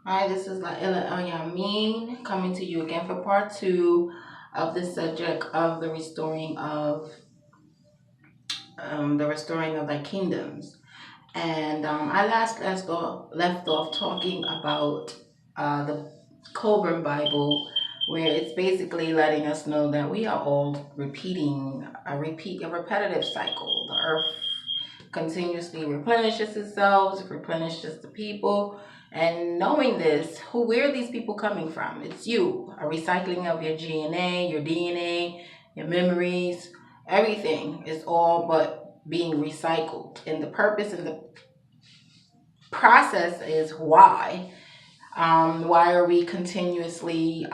Hi, this is Yah'Mein coming to you again for part two of the subject of the restoring of thy kingdoms. And I left off talking about the Coburn Bible, where it's basically letting us know that we are all repeating a repetitive cycle. The earth continuously replenishes itself, replenishes the people. And knowing this, where are these people coming from? It's you. A recycling of your DNA, your DNA, your memories, everything is all but being recycled. And the purpose and the process is why. Why are we continuously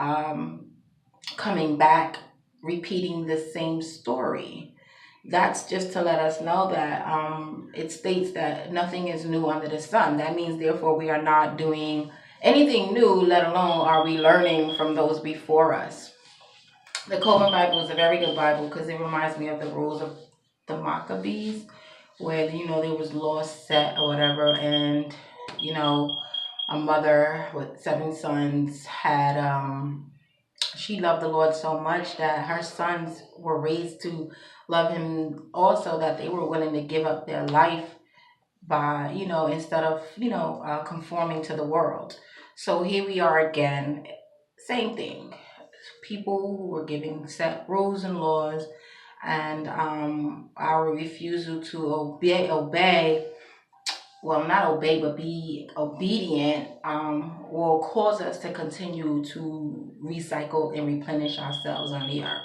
coming back, repeating the same story? That's just to let us know that it states that nothing is new under the sun. That means, therefore, we are not doing anything new, let alone are we learning from those before us. The Coleman Bible is a very good Bible because it reminds me of the rules of the Maccabees, where there was law set or whatever, and you know a mother with 7 sons had she loved the Lord so much that her sons were raised to love him also, that they were willing to give up their life by, instead of, conforming to the world. So here we are again, same thing. People who were giving set rules and laws, and our refusal to obey, well, not obey, but be obedient, will cause us to continue to recycle and replenish ourselves on the earth.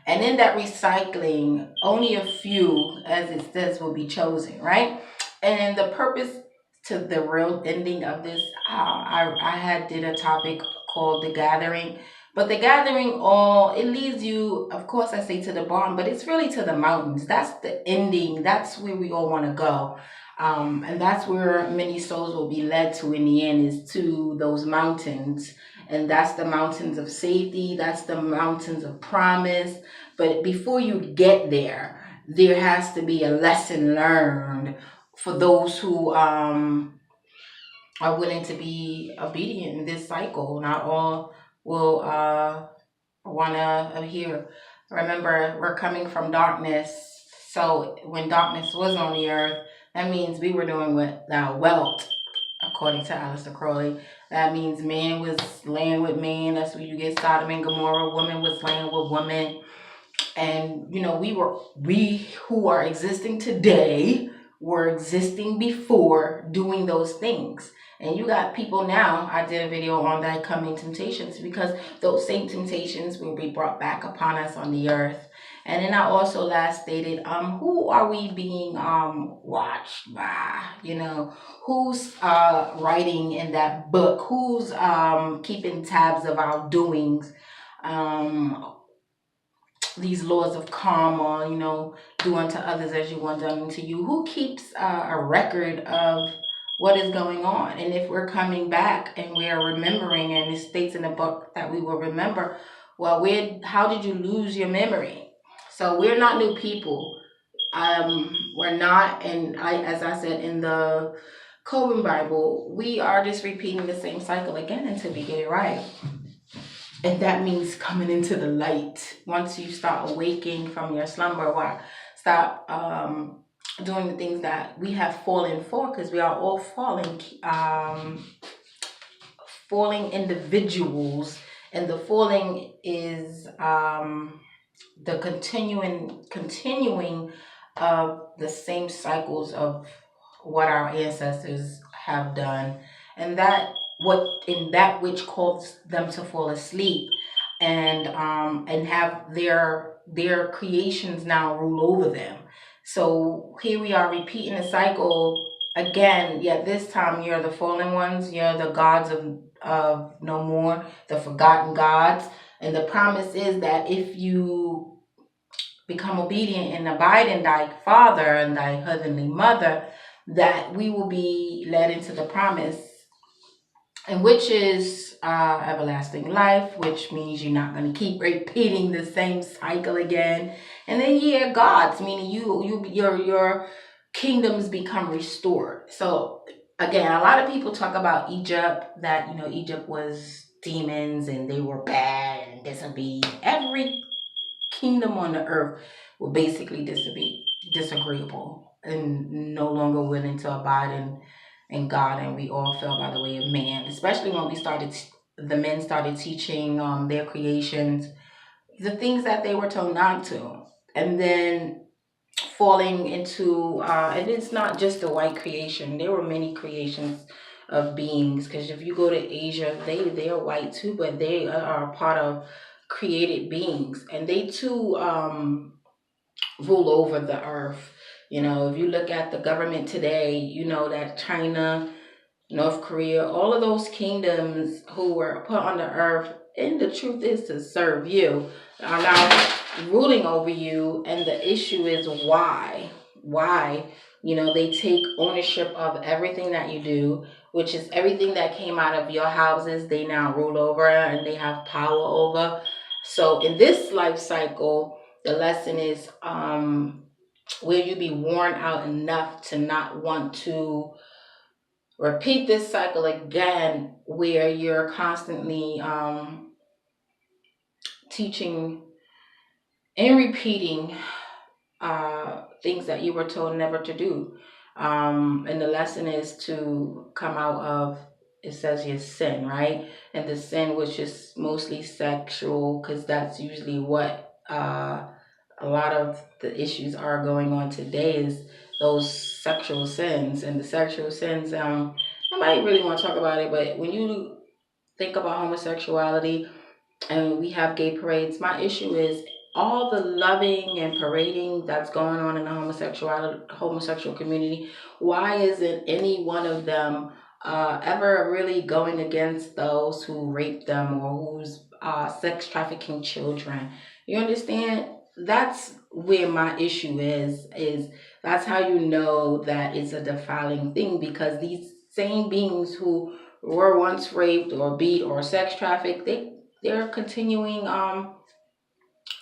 And in that recycling, only a few, as it says, will be chosen, right? And the purpose to the real ending of this, I had did a topic called the gathering. But the gathering, all it leads you, of course, I say to the barn, but it's really to the mountains. That's the ending. That's where we all want to go. And that's where many souls will be led to in the end, is to those mountains. And that's the mountains of safety. That's the mountains of promise. But before you get there, there has to be a lesson learned for those who are willing to be obedient in this cycle. Not all will want to adhere. Remember, we're coming from darkness. So when darkness was on the earth, that means we were doing what thou wilt, according to Aleister Crowley. That means man was laying with man. That's where you get Sodom and Gomorrah. Woman was laying with woman. And we who are existing today were existing before doing those things. And you got people now, I did a video on that, coming temptations, because those same temptations will be brought back upon us on the earth. And then I also last stated, who are we being watched by? Who's writing in that book? Who's keeping tabs of our doings? These laws of karma, do unto others as you want done unto you. Who keeps a record of what is going on? And if we're coming back and we are remembering, and it states in the book that we will remember, well, how did you lose your memory? So we're not new people. We're not, and as I said in the Cohen Bible, we are just repeating the same cycle again until we get it right. And that means coming into the light. Once you start awaking from your slumber, stop doing the things that we have fallen for, because we are all falling individuals, and the falling is the continuing of the same cycles of what our ancestors have done, and that which caused them to fall asleep, and have their creations now rule over them. So here we are repeating the cycle again, yet this time you're the fallen ones, you're the gods of no more, the forgotten gods. And the promise is that if you become obedient and abide in thy Father and thy heavenly Mother, that we will be led into the promise, and which is everlasting life, which means you're not going to keep repeating the same cycle again. And then gods, meaning your kingdoms become restored. So again, a lot of people talk about Egypt, that, Egypt was demons and they were bad and disobedient. Every kingdom on the earth will basically disagreeable and no longer willing to abide in God, and we all fell by the way of man. Especially when the men started teaching their creations the things that they were told not to, and then falling into and it's not just the white creation. There were many creations of beings, because if you go to Asia, they are white too, but they are a part of created beings, and they too rule over the earth. If you look at the government today, that China, North Korea, all of those kingdoms who were put on the earth, and the truth is to serve you, are now ruling over you. And the issue is why? Why? They take ownership of everything that you do, which is everything that came out of your houses, they now rule over and they have power over. So in this life cycle, the lesson is will you be worn out enough to not want to repeat this cycle again, where you're constantly teaching and repeating things that you were told never to do. And the lesson is to come out of, it says your sin, right? And the sin, which is mostly sexual, because that's usually what a lot of the issues are going on today, is those sexual sins. And the sexual sins, nobody really want to talk about it, but when you think about homosexuality and we have gay parades, my issue is all the loving and parading that's going on in the homosexual community. Why isn't any one of them ever really going against those who rape them or who's sex trafficking children? You understand? That's where my issue is that's how you know that it's a defiling thing, because these same beings who were once raped or beat or sex trafficked, they're continuing,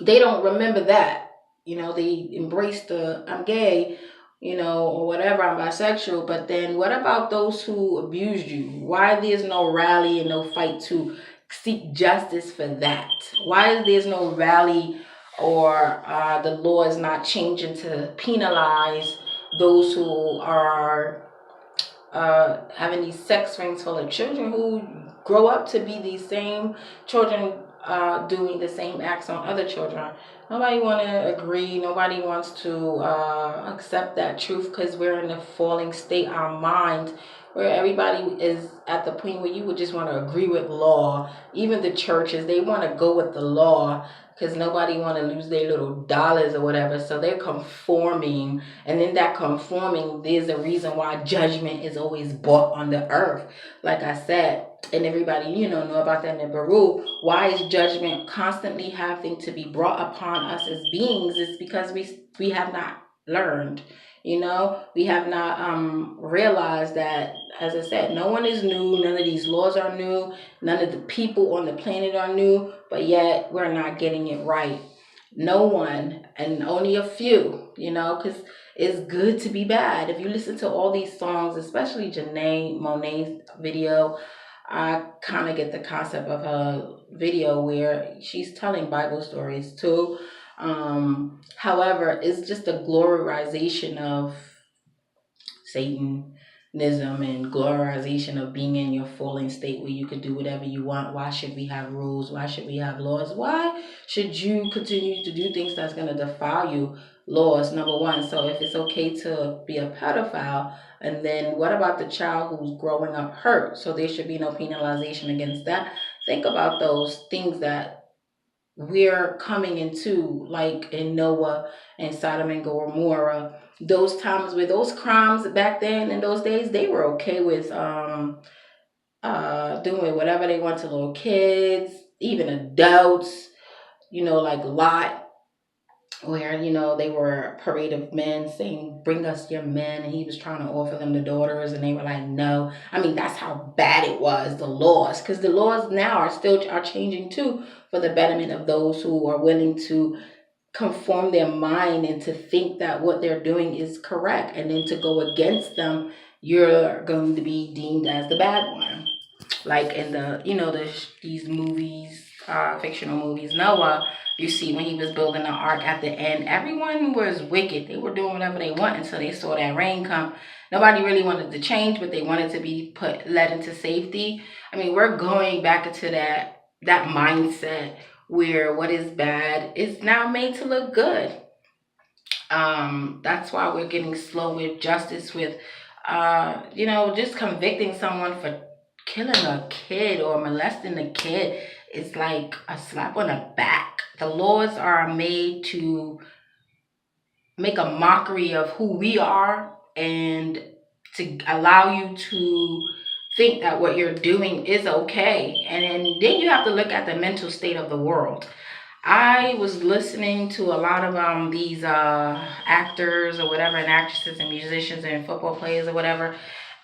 they don't remember that. They embrace the I'm gay, or whatever, I'm bisexual, but then what about those who abused you? Why there's no rally and no fight to seek justice for that? Why there's no rally, or the law is not changing to penalize those who are having these sex rings full of children who grow up to be these same children, doing the same acts on other children? Nobody want to agree. Nobody wants to accept that truth, because we're in a falling state, our mind, where everybody is at the point where you would just want to agree with law. Even the churches, they want to go with the law, because nobody want to lose their little dollars or whatever. So they're conforming, and in that conforming, there's a reason why judgment is always brought on the earth. Like I said, and everybody know about that in the Baruch. Why is judgment constantly having to be brought upon us as beings? It's because we have not learned. We have not realized that, as I said, no one is new. None of these laws are new. None of the people on the planet are new, but yet we're not getting it right. No one, and only a few, because it's good to be bad. If you listen to all these songs, especially Janae Monet's video, I kind of get the concept of her video where she's telling Bible stories too. However, it's just a glorification of Satanism and glorification of being in your fallen state where you could do whatever you want. Why should we have rules? Why should we have laws? Why should you continue to do things that's going to defile you? Laws, number one. So if it's okay to be a pedophile, and then what about the child who's growing up hurt? So there should be no penalization against that. Think about those things that we're coming into, like in Noah and Sodom and Gomorrah, those times where those crimes back then in those days, they were okay with doing whatever they want to little kids, even adults, like Lot, where they were a parade of men saying, bring us your men, and he was trying to offer them the daughters, and they were like, no. I mean, that's how bad it was, the laws, because the laws now are changing too, for the betterment of those who are willing to conform their mind and to think that what they're doing is correct, and then to go against them you're going to be deemed as the bad one. Like in these movies, fictional movies, Noah, you see when he was building the ark at the end, everyone was wicked. They were doing whatever they want until they saw that rain come. Nobody really wanted to change, but they wanted to be led into safety. I mean, we're going back into that mindset where what is bad is now made to look good. That's why we're getting slow with justice, with just convicting someone for killing a kid or molesting a kid is like a slap on the back. The laws are made to make a mockery of who we are and to allow you to think that what you're doing is okay. And then you have to look at the mental state of the world. I was listening to a lot of these actors or whatever, and actresses and musicians and football players or whatever.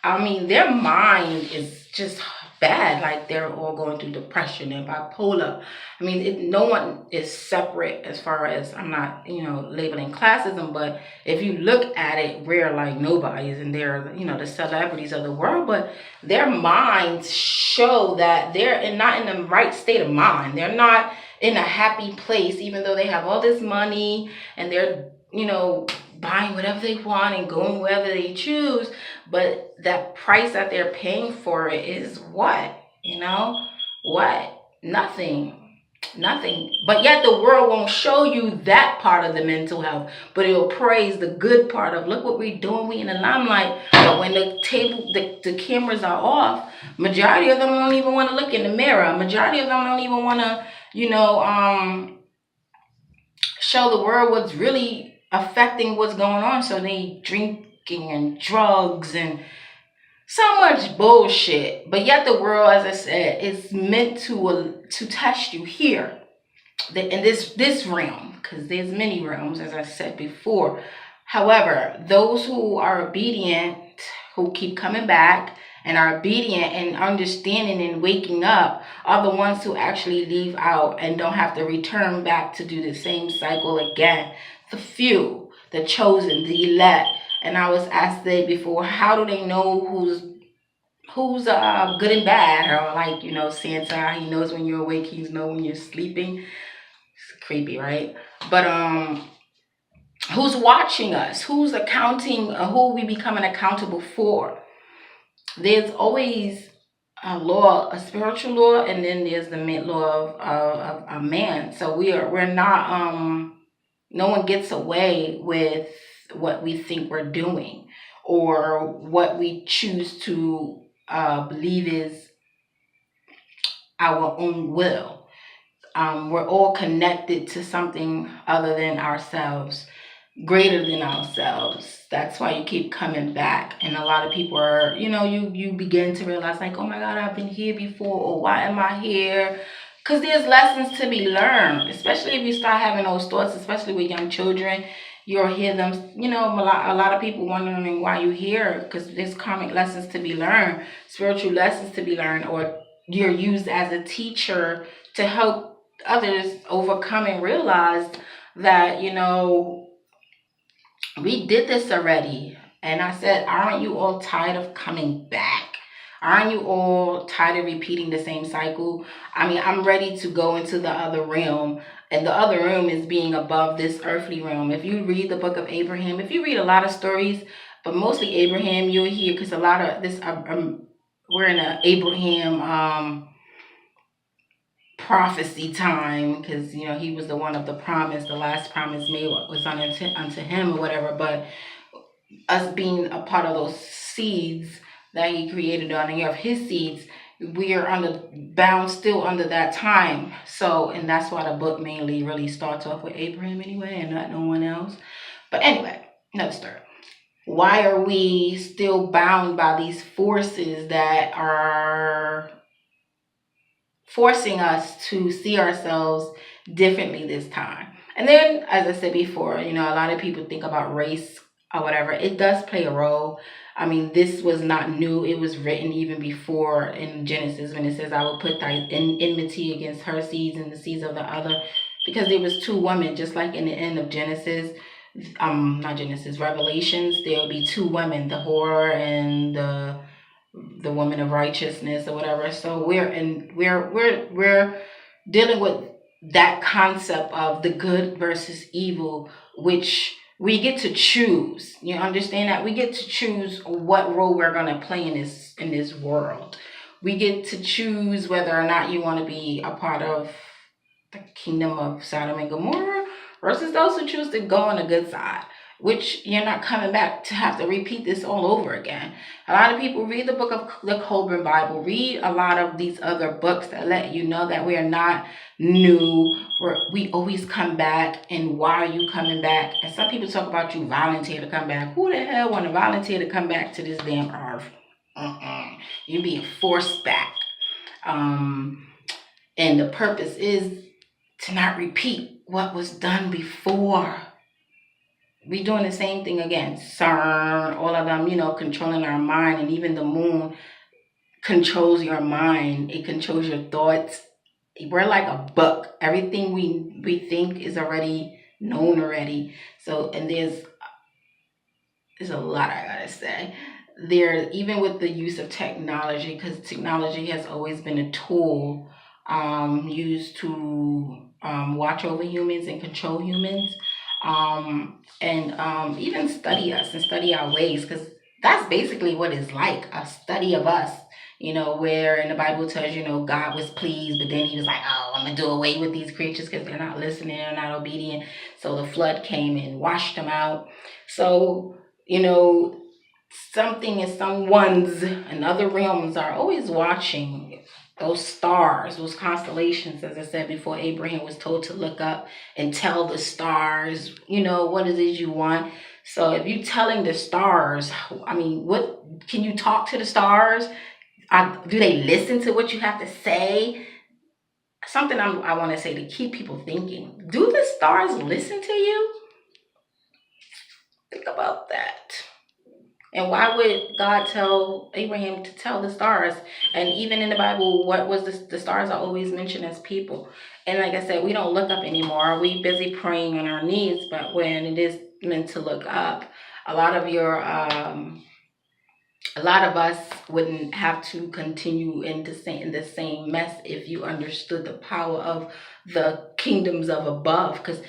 I mean, their mind is just bad. Like they're all going through depression and bipolar. I mean, no one is separate as far as, I'm not, labeling classism, but if you look at it, we're like nobodies and they're, the celebrities of the world, but their minds show that they're not in the right state of mind. They're not in a happy place, even though they have all this money and they're, buying whatever they want and going wherever they choose. But that price that they're paying for it is what? What? Nothing. But yet the world won't show you that part of the mental health, but it'll praise the good part of, look what we're doing, we in the limelight. But when the cameras are off, majority of them don't even want to look in the mirror. Majority of them don't even want to, show the world what's really affecting what's going on. So they drinking and drugs and so much bullshit. But yet the world, as I said, is meant to test you here, in this realm, because there's many realms, as I said before. However, those who are obedient, who keep coming back and are obedient and understanding and waking up, are the ones who actually leave out and don't have to return back to do the same cycle again. The few, the chosen, the elect. And I was asked today before, how do they know who's good and bad? Or like, Santa, he knows when you're awake, he knows when you're sleeping. It's creepy, right? But who's watching us? Who's accounting? Who we becoming accountable for? There's always a law, a spiritual law, and then there's the law of a man. So we're not no one gets away with what we think we're doing or what we choose to believe is our own will. We're all connected to something other than ourselves, greater than ourselves. That's why you keep coming back. And a lot of people are, you begin to realize like, oh my God, I've been here before, or why am I here? Because there's lessons to be learned, especially if you start having those thoughts, especially with young children. You'll hear them, a lot of people wondering why you're here, because there's karmic lessons to be learned, spiritual lessons to be learned, or you're used as a teacher to help others overcome and realize that, we did this already. And I said, aren't you all tired of coming back? Aren't you all tired of repeating the same cycle? I mean, I'm ready to go into the other realm. And the other realm is being above this earthly realm. If you read the book of Abraham, if you read a lot of stories, but mostly Abraham, you'll hear, because a lot of this, we're in an Abraham prophecy time, because he was the one of the promise, the last promise made was unto him or whatever. But us being a part of those seeds that he created on the earth, his seeds, we are bound still under that time. So, and that's why the book mainly really starts off with Abraham anyway, and not no one else. But anyway, another story. Why are we still bound by these forces that are forcing us to see ourselves differently this time? And then, as I said before, a lot of people think about race or whatever. It does play a role. I mean, this was not new. It was written even before in Genesis when it says, I will put thy enmity against her seeds and the seeds of the other. Because there was two women, just like in the end of Genesis, not Genesis, Revelations, there'll be two women, the whore and the woman of righteousness or whatever. So we're dealing with that concept of the good versus evil, which we get to choose. You understand that we get to choose what role we're going to play in this world. We get to choose whether or not you want to be a part of the kingdom of Sodom and Gomorrah versus those who choose to go on the good side, which you're not coming back to have to repeat this all over again. A lot of people read the book of the Colburn Bible, read a lot of these other books that let you know that we are not new. We always come back, and why are you coming back? And some people talk about you volunteer to come back. Who the hell want to volunteer to come back to this damn earth? You're being forced back. And the purpose is to not repeat what was done before. We doing the same thing again. CERN, all of them, controlling our mind, and even the moon controls your mind. It controls your thoughts. We're like a book. Everything we think is already known already. So, and there's a lot I gotta say. There, even with the use of technology, because technology has always been a tool used to watch over humans and control humans, and even study us and study our ways, because that's basically what it's like, a study of us. Where in the Bible tells God was pleased, but then he was like, oh, I'm going to do away with these creatures because they're not listening, they're not obedient. So the flood came and washed them out. So, something and someone's and other realms are always watching those stars, those constellations. As I said before, Abraham was told to look up and tell the stars, what it is you want. So if you're telling the stars, what can you talk to the stars? Do they listen to what you have to say? Something I want to say to keep people thinking. Do the stars listen to you? Think about that. And why would God tell Abraham to tell the stars? And even in the Bible, what was the stars are always mentioned as people. And like I said, we don't look up anymore. We busy praying on our knees, but when it is meant to look up, a lot of us wouldn't have to continue in the same mess if you understood the power of the kingdoms of above. Because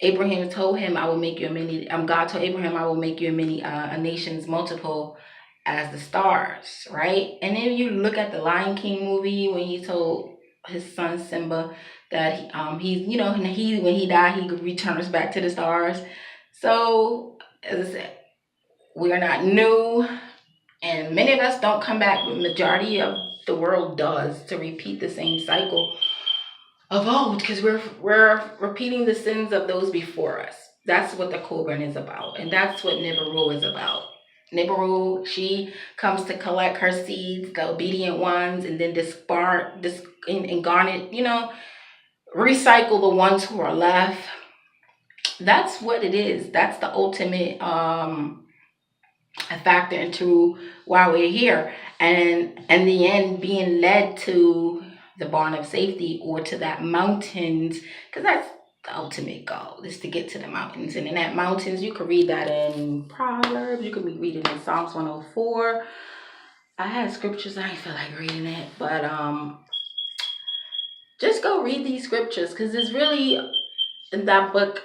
Abraham told him, I will make you a many, God told Abraham, I will make you a many nations multiple as the stars, right? And then you look at the Lion King movie when he told his son Simba that when he died, he returns back to the stars. So, as I said, we are not new, and many of us don't come back, but majority of the world does, to repeat the same cycle of old, because we're repeating the sins of those before us. That's what the Koban is about, and that's what Nibiru is about. Nibiru, she comes to collect her seeds, the obedient ones, and then and garnet, recycle the ones who are left. That's what it is. That's the ultimate factor into why we're here, and in the end, being led to the barn of safety or to that mountains, because that's the ultimate goal, is to get to the mountains. And in that mountains, you can read that in Proverbs, you can be reading in Psalms 104. I had scriptures, I didn't feel like reading it, but just go read these scriptures, because it's really, in that book,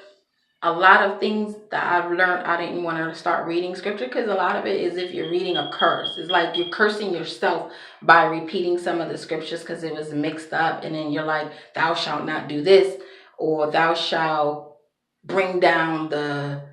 a lot of things that I've learned. I didn't want to start reading scripture because a lot of it is if you're reading a curse. It's like you're cursing yourself by repeating some of the scriptures because it was mixed up, and then you're like, thou shalt not do this, or thou shalt bring down the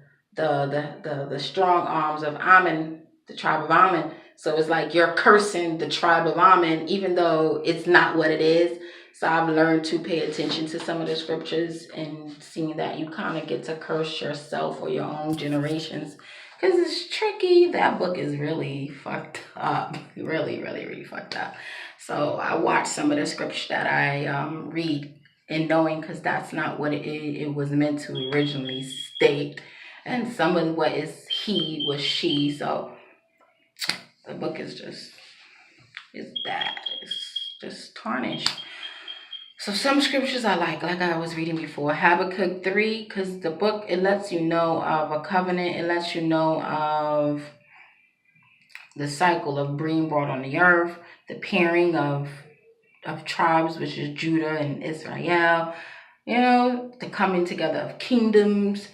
strong arms of Ammon, the tribe of Ammon. So it's like you're cursing the tribe of Ammon, even though it's not what it is. So I've learned to pay attention to some of the scriptures and seeing that you kind of get to curse yourself or your own generations, because it's tricky. That book is really fucked up. Really, really, really fucked up. So I watch some of the scriptures that I read, and knowing, because that's not what it was meant to originally state. And some of what is he was she. So the book is just, it's bad. It's just tarnished. So some scriptures I like I was reading before, Habakkuk 3, because the book, it lets you know of a covenant. It lets you know of the cycle of being brought on the earth, the pairing of tribes, which is Judah and Israel, the coming together of kingdoms,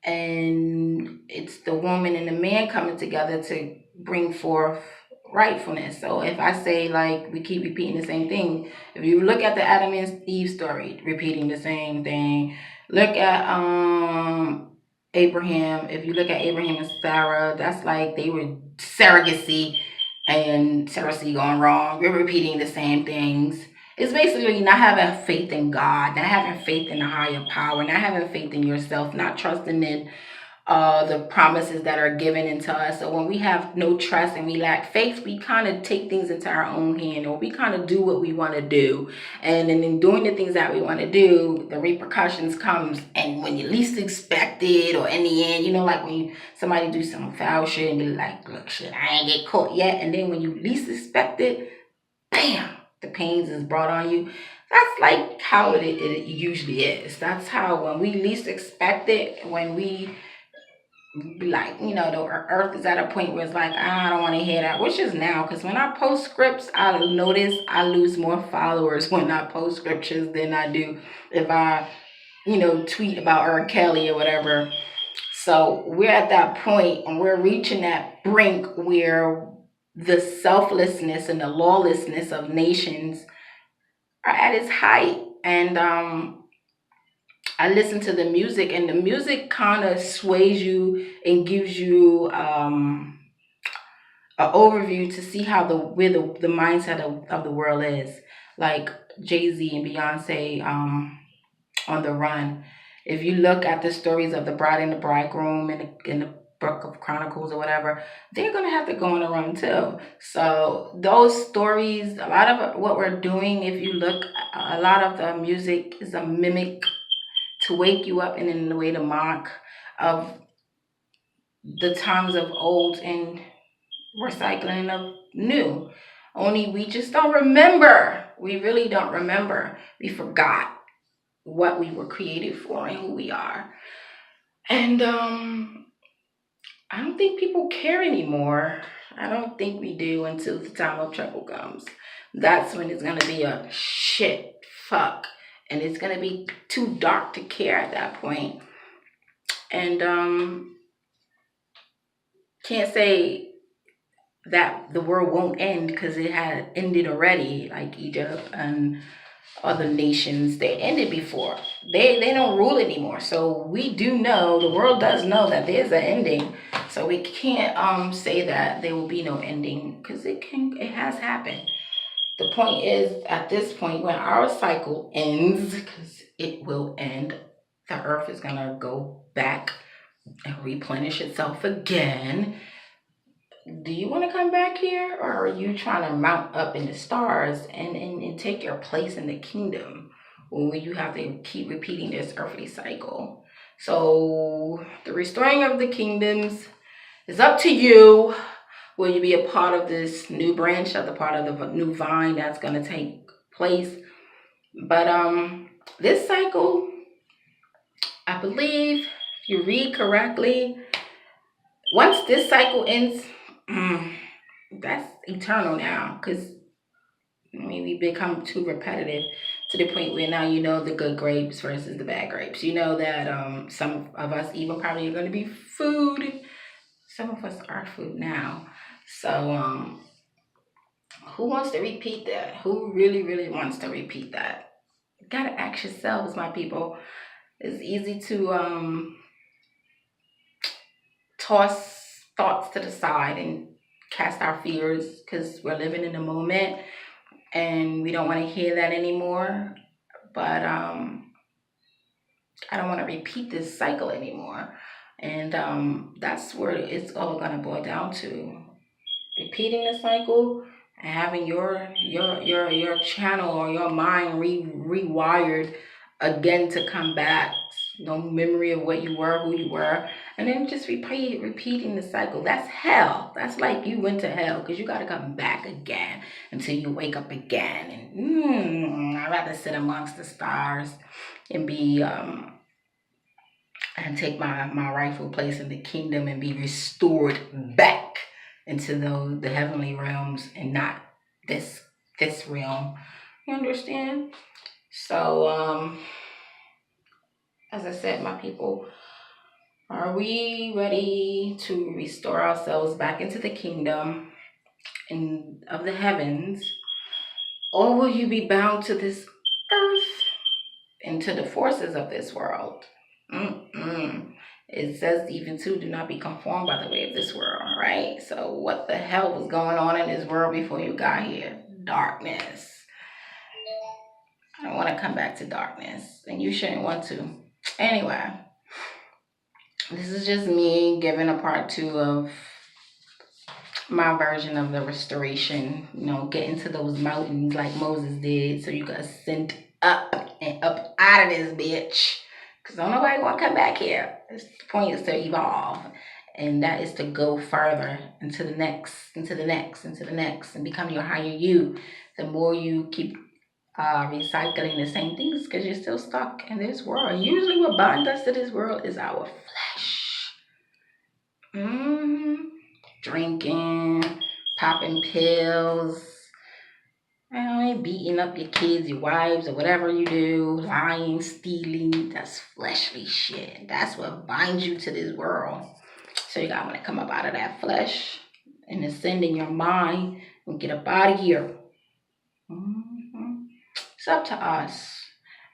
and it's the woman and the man coming together to bring forth rightfulness. So if I say, like, we keep repeating the same thing, if you look at the Adam and Eve story, repeating the same thing. Look at Abraham. If you look at Abraham and Sarah, that's like they were surrogacy and surrogacy going wrong. We're repeating the same things. It's basically not having faith in God, not having faith in a higher power, not having faith in yourself, not trusting in the promises that are given into us. So when we have no trust and we lack faith, we kind of take things into our own hand, or we kind of do what we want to do. And then in doing the things that we want to do, the repercussions comes, and when you least expect it, or in the end, like when somebody do some foul shit and be like, look, shit, I ain't get caught yet. And then when you least expect it, bam, the pains is brought on you. That's like how it usually is. That's how when we least expect it, when we like, the earth is at a point where it's like, I don't want to hear that, which is now, because when I post scripts, I notice I lose more followers when I post scriptures than I do if I, tweet about R. Kelly or whatever. So we're at that point, and we're reaching that brink where the selflessness and the lawlessness of nations are at its height. And I listen to the music, and the music kind of sways you and gives you an overview to see how where the mindset of the world is. Like Jay-Z and Beyonce on the run. If you look at the stories of the bride and the bridegroom in the book of Chronicles or whatever, they're going to have to go on the run too. So those stories, a lot of what we're doing, if you look, a lot of the music is a mimic to wake you up, and in a way to mock of the times of old and recycling of new. Only we just don't remember. We really don't remember. We forgot what we were created for and who we are. And I don't think people care anymore. I don't think we do until the time of trouble comes. That's when it's going to be a shit fuck. And it's going to be too dark to care at that point. And can't say that the world won't end, because it had ended already, like Egypt and other nations. They ended before. They don't rule anymore. So we do know, the world does know that there's an ending. So we can't say that there will be no ending, because it has happened. The point is, at this point, when our cycle ends, because it will end, the earth is gonna go back and replenish itself again. Do you want to come back here, or are you trying to mount up in the stars and take your place in the kingdom, where you have to keep repeating this earthly cycle? So the restoring of the kingdoms is up to you. Will you be a part of this new branch, of the part of the new vine that's going to take place? But this cycle, I believe, if you read correctly, once this cycle ends, that's eternal now, because we become too repetitive to the point where now the good grapes versus the bad grapes. You know that some of us even probably are going to be food. Some of us are food now. So who wants to repeat that? Who really, really wants to repeat that? You gotta ask yourselves, my people. It's easy to toss thoughts to the side and cast our fears, because we're living in the moment and we don't want to hear that anymore. But I don't want to repeat this cycle anymore. And that's where it's all going to boil down to. Repeating the cycle and having your channel or your mind rewired again to come back. No memory of what you were, who you were, and then just repeating the cycle. That's hell. That's like you went to hell, because you got to come back again until you wake up again, and I'd rather sit amongst the stars and be and take my rightful place in the kingdom and be restored back into the heavenly realms and not this realm. You understand? So as I said, my people, are we ready to restore ourselves back into the kingdom and of the heavens, or will you be bound to this earth and to the forces of this world? It says even too, do not be conformed by the way of this world, right? So what the hell was going on in this world before you got here? Darkness. I don't want to come back to darkness, and you shouldn't want to. Anyway, this is just me giving a part 2 of my version of the restoration. Get into those mountains like Moses did, so you can ascend up and up out of this bitch. Because don't nobody want to come back here. The point is to evolve, and that is to go further into the next, into the next, into the next, and become your higher you. The more you keep recycling the same things, because you're still stuck in this world. Usually what binds us to this world is our flesh. Drinking, popping pills, beating up your kids, your wives, or whatever you do, lying, stealing. That's fleshly shit. That's what binds you to this world. So you gotta come up out of that flesh and ascend in your mind and get up out of here. It's up to us.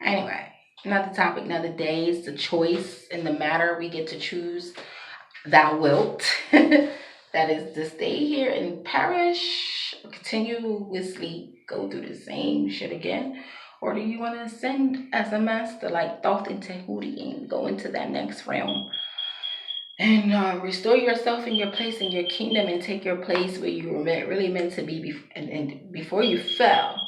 Anyway, another topic, another day. It's the choice in the matter. We get to choose. Thou wilt. That is to stay here and perish, continuously go through the same shit again, or do you want to ascend as a master like Thoth and Tehuri and go into that next realm and restore yourself in your place in your kingdom and take your place where you were really meant to be and before you fell?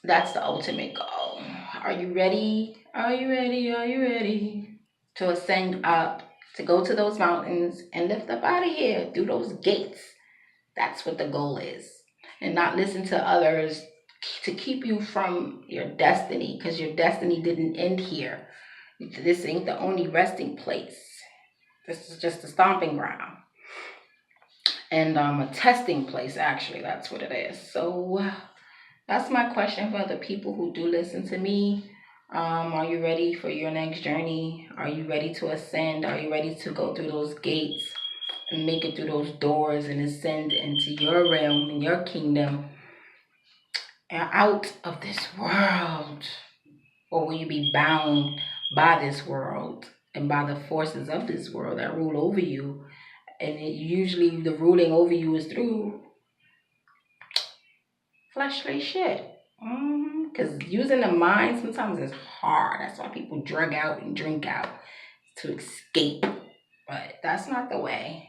That's the ultimate goal. Are you ready? Are you ready? Are you ready to ascend up, to go to those mountains and lift up out of here through those gates? That's what the goal is. And not listen to others to keep you from your destiny, because your destiny didn't end here. This ain't the only resting place. This is just a stomping ground. And a testing place, actually. That's what it is. So that's my question for the people who do listen to me. Are you ready for your next journey? Are you ready to ascend? Are you ready to go through those gates and make it through those doors and ascend into your realm and your kingdom and out of this world? Or will you be bound by this world and by the forces of this world that rule over you? And usually the ruling over you is through fleshly shit. Because using the mind sometimes is hard. That's why people drug out and drink out to escape. But that's not the way.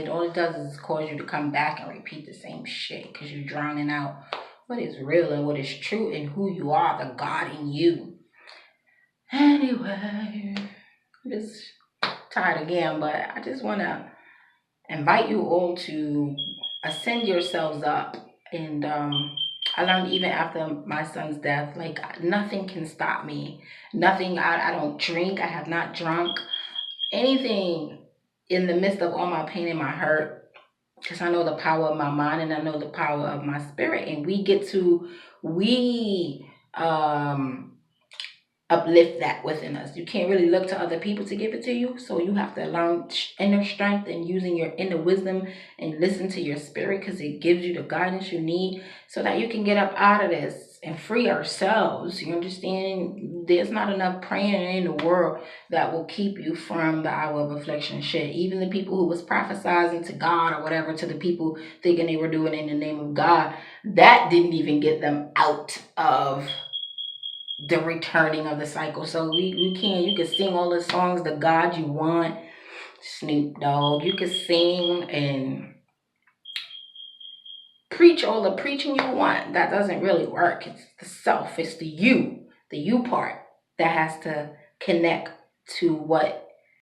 All it does is cause you to come back and repeat the same shit, because you're drowning out what is real and what is true and who you are, the God in you. Anyway, I'm just tired again, but I just want to invite you all to ascend yourselves up. And I learned even after my son's death, like nothing can stop me. Nothing. I don't drink. I have not drunk anything in the midst of all my pain and my hurt, because I know the power of my mind and I know the power of my spirit. And we uplift that within us. You can't really look to other people to give it to you, so you have to learn inner strength and using your inner wisdom and listen to your spirit, because it gives you the guidance you need so that you can get up out of this and free ourselves. You understand? There's not enough praying in the world that will keep you from the hour of affliction shit. Even the people who was prophesizing to God or whatever, to the people thinking they were doing it in the name of God, that didn't even get them out of the returning of the cycle. So you can sing all the songs, the God you want, Snoop Dogg. You can sing and preach all the preaching you want. That doesn't really work. It's the self, it's the you part that has to connect to what